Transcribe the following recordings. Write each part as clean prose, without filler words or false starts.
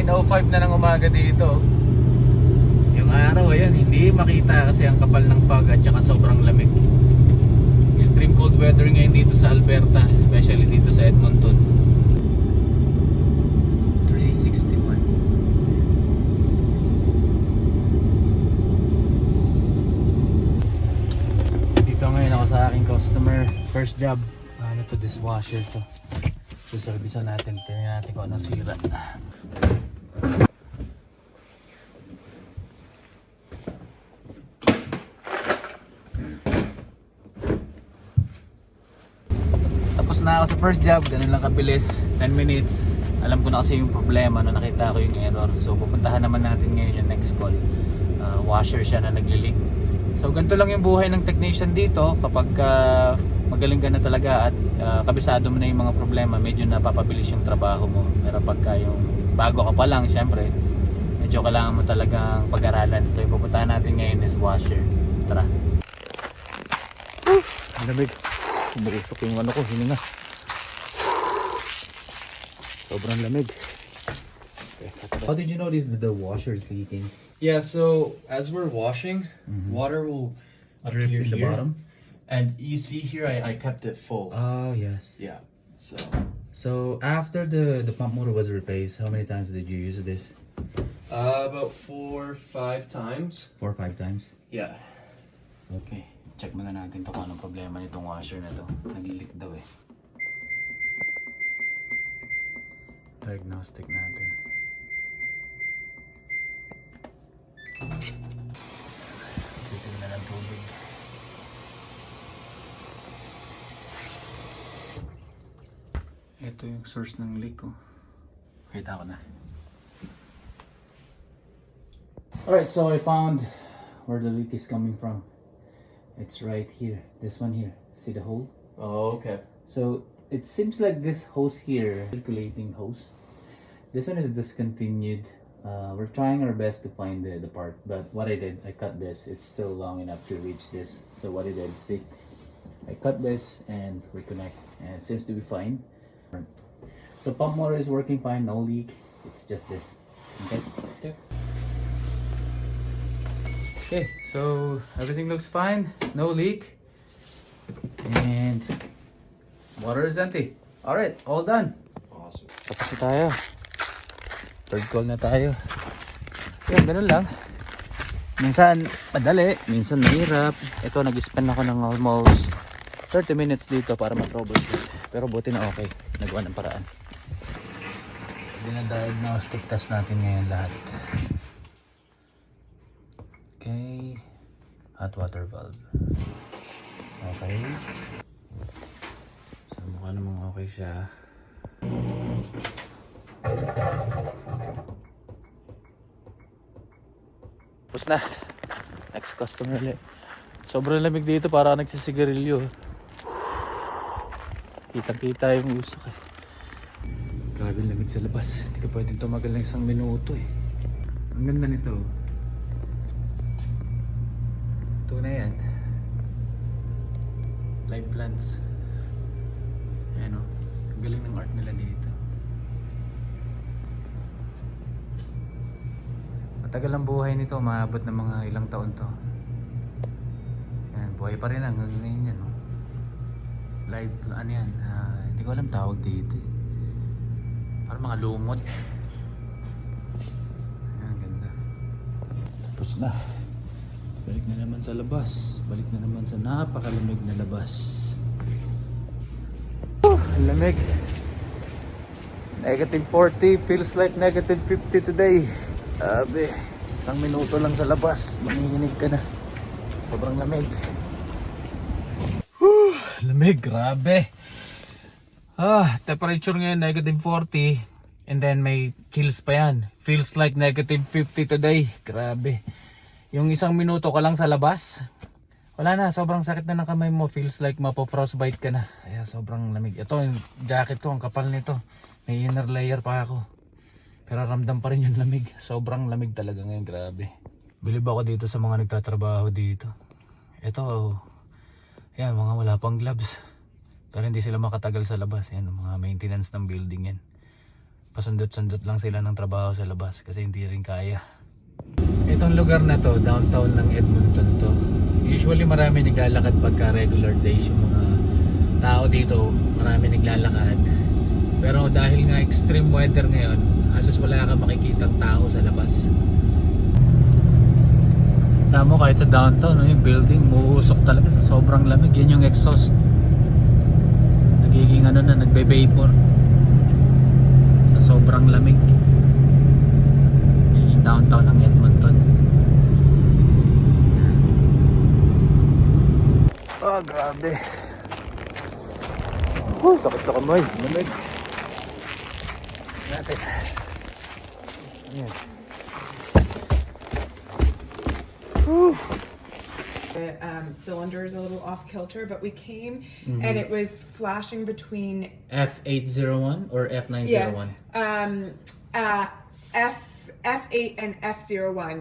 9:05 na ng umaga dito. Yung araw, ayan, hindi makita kasi ang kapal ng fog at saka sobrang lamig. Extreme cold weather ngayon dito sa Alberta, especially dito sa Edmonton. 361. Dito ngayon ako sa aking customer. First job. Ano to, dishwasher to. Servicean natin, tingnan natin kung anong sira. Tapos na ako sa first job, ganun lang kabilis, 10 minutes. Alam ko na kasi yung problema, no, nakita ko yung error. So pupuntahan naman natin ngayon yung next call. Washer siya na nagli-leak. So ganito lang yung buhay ng technician dito kapag magaling ka na talaga at kabisado mo na yung mga problema, medyo napapabilis yung trabaho mo. Pero pagka yung bago ka pa lang, syempre medyo kailangan mo talagang pag-aralan. So yung pupuntahan natin ngayon is washer. Tara. Ang lamig. Bumusok yung ano ko, hininga. Sobrang lamig. How did you notice that the washer is leaking? Yeah, so as we're washing, water will Drip appear in the here. bottom? And you see here, I kept it full. Oh, yes. Yeah, so So after the pump motor was replaced, how many times did you use this? about 4 or 5 times. 4 or 5 times? Yeah. Okay, check muna natin to kung anong problema nitong washer na to. Nag-leak daw eh. Diagnostic natin. Titignan ng tubig. Ito yung source ng leak ko. Kita ko na. Alright, so I found where the leak is coming from. It's right here. This one here. See the hole? Oh, okay. So it seems like this hose here, circulating hose. This one is discontinued. We're trying our best to find the part, but what I did, I cut this. It's still long enough to reach this. So what I did, see, I cut this and reconnect, and it seems to be fine. The pump motor is working fine, no leak. It's just this. Okay. Okay. Okay, so everything looks fine, no leak, and water is empty. All right, all done. Awesome. Tapos na tayo. Third call na tayo. Yan, ganun lang. Minsan madali, minsan mahirap. Ito, nag-spend ako ng almost 30 minutes dito para ma-troubleshoot. Pero buti na okay, nagawa ng paraan. Dina-diagnostic test natin ngayon lahat. Okay, hot water valve. Okay. So mukha namang okay siya. Tapos na. Next customer ulit. Sobrang lamig dito, para nagsisigarilyo. Kitang-kita yung usok eh. Grabe lamig sa labas. Hindi ka pwedeng tumagal ng 1 minuto eh. Ang ganda nito. Ito na yan. Live plants. Ayan o. Ang galing ng art nila dito. Matagal ang buhay nito. Maabot ng mga ilang taon to. Ayan, buhay pa rin hanggang ngayon yan. No? Live, ano yan? Hindi ko alam tawag dito. Parang mga lumot. Ayan, ganda. Tapos na. Balik na naman sa labas. Balik na naman sa napakalamig na labas. Ang lamig. Negative 40. Feels like negative 50 today. Abe. 1 minuto lang sa labas. Manginginig ka na. Sobrang lamig. Lamig. Grabe. Temperature ngayon negative 40. And then may chills pa yan. Feels like negative 50 today. Grabe. Yung 1 minuto ka lang sa labas, wala na, sobrang sakit na ng kamay mo. Feels like mapo-frostbite ka na. Kaya sobrang lamig. Ito, yung jacket ko, ang kapal nito. May inner layer pa ako. Pero ramdam pa rin yung lamig. Sobrang lamig talaga ngayon, grabe. Bilib ako dito sa mga nagtatrabaho dito. Ito, yan, mga wala pang gloves. Pero hindi sila makatagal sa labas. Yan, mga maintenance ng building yan. pasundot-sundot lang sila ng trabaho sa labas kasi hindi rin kaya. Itong lugar na to, downtown ng Edmonton to. Usually marami naglalakad pagka regular days yung mga tao dito, marami naglalakad. Pero dahil nga extreme weather ngayon, halos wala kang makikitang tao sa labas. Tamo kahit sa downtown, no, yung building umuusok talaga sa sobrang lamig. Yan yung exhaust. Nagiging ano na, nagbe-vapor sa sobrang lamig. Yan yung downtown ng Edmonton. Ah, grabe. Sakit sa kamay. Lamig. Natin. Ayan. The cylinder is a little off kilter, but we came and it was flashing between F801 or F901? F8 and F01.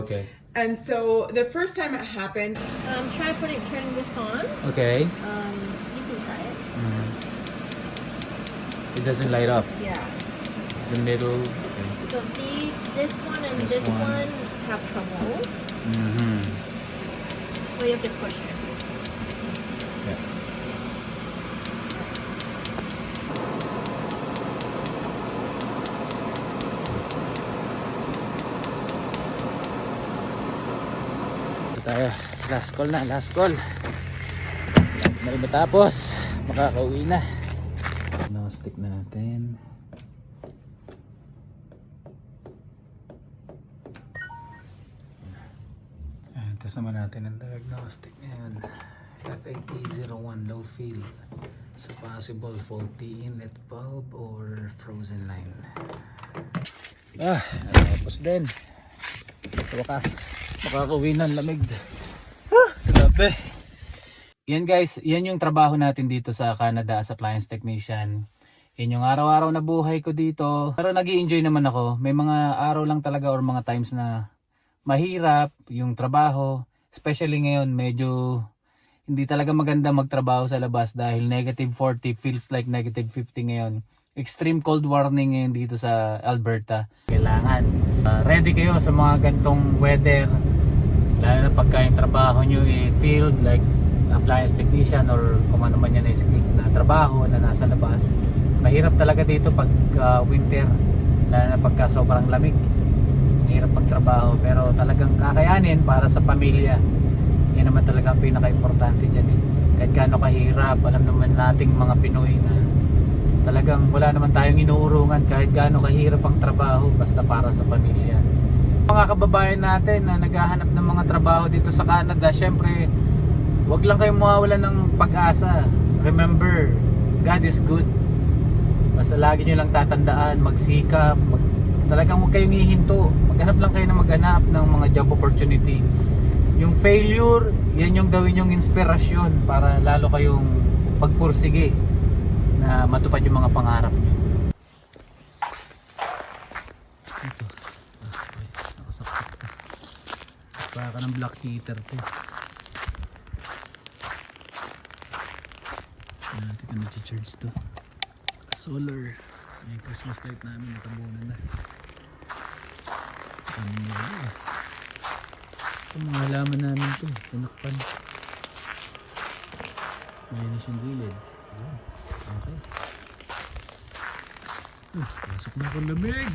Okay. And so the first time it happened, Try turning this on. Okay. You can try it. It doesn't light up. Yeah. The middle. Okay. So this one and this one. one have trouble. Well, you have to push it. Yeah. Ito tayo. Last call na. Last call. Mali matapos. Makakauwi na. No-stick natin. Test naman natin ang diagnostic ngayon. F8E01 low field. So possible faulty inlet valve or frozen line. Tapos din. Sa wakas, makakauwi ng lamig. Grabe. Yan guys, yan yung trabaho natin dito sa Canada as appliance technician. Yan yung araw-araw na buhay ko dito. Pero nag-i-enjoy naman ako. May mga araw lang talaga or mga times na mahirap yung trabaho, especially ngayon medyo hindi talaga maganda magtrabaho sa labas dahil negative 40 feels like negative 50 ngayon. Extreme cold warning ngayon dito sa Alberta. Kailangan ready kayo sa mga gantong weather, lalo na pagka yung trabaho nyo field like appliance technician or kung ano man yan na skill na trabaho na nasa labas. Mahirap talaga dito pag winter, lalo na pagka sobrang lamig. Hirap magtrabaho pero talagang kakayanin para sa pamilya. Yan naman talaga ang pinaka-importante dyan Kahit gaano kahirap, alam naman nating mga Pinoy na talagang wala naman tayong inuurungan kahit gaano kahirap ang trabaho basta para sa pamilya. Mga kababayan natin na naghahanap ng mga trabaho dito sa Canada, syempre wag lang kayong mawawalan ng pag-asa. Remember, God is good. Basta lagi nyo lang tatandaan, magsikap, talagang huwag kayong hihinto. Maghanap lang kayo na maghanap ng mga job opportunity. Yung failure, yan yung gawin yung inspirasyon para lalo kayong pagpursige na matupad yung mga pangarap nyo. Ito. Nakasaksak ka. Saksakan ng black heater to. Natin ka nag-charge to. Solar. May Christmas light namin, natabunan na. Ito mga halaman namin to, tinakpan. Malinis yung gilid. Okay. Pasok na akong lamig.